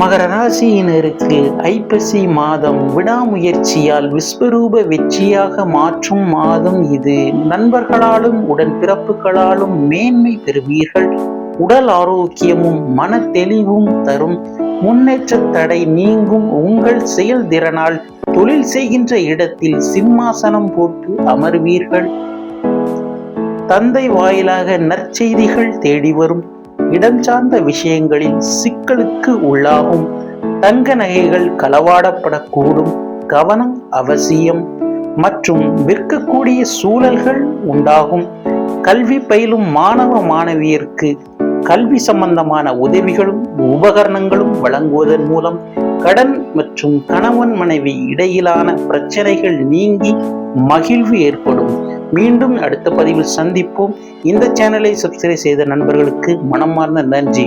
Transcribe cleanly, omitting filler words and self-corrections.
மகர ராசியினருக்கு ஐப்பசி மாதம் விடாமுயற்சியால் விஸ்வரூப வெற்றியாக மாற்றும் மாதம் இது. நண்பர்களாலும் உடன்பிறப்புகளாலும் மேன்மை பெறுவீர்கள். உடல் ஆரோக்கியமும் மன தெளிவும் தரும். முன்னேற்ற தடை நீங்கும். உங்கள் செயல்திறனால் தொழில் செய்கின்ற இடத்தில் சிம்மாசனம் போட்டு அமர்வீர்கள். தந்தை வாயிலாக நற்செய்திகள் தேடி வரும். இடம் சார்ந்த விஷயங்களில் சிக்கலுக்கு உள்ளாகும். தங்க நகைகள் களவாடப்படக்கூடும். கவனம் அவசியம். மற்றும் விற்கக்கூடிய சூழல்கள் உண்டாகும். கல்வி பயிலும் மாணவ மாணவியருக்கு கல்வி சம்பந்தமான உதவிகளும் உபகரணங்களும் வழங்குவதன் மூலம் கடன் மற்றும் கணவன் மனைவி இடையிலான பிரச்சனைகள் நீங்கி மகிழ்வு ஏற்படும். மீண்டும் அடுத்த பதிவில் சந்திப்போம். இந்த சேனலை சப்ஸ்கிரைப் செய்த நண்பர்களுக்கு மனமார்ந்த நன்றி.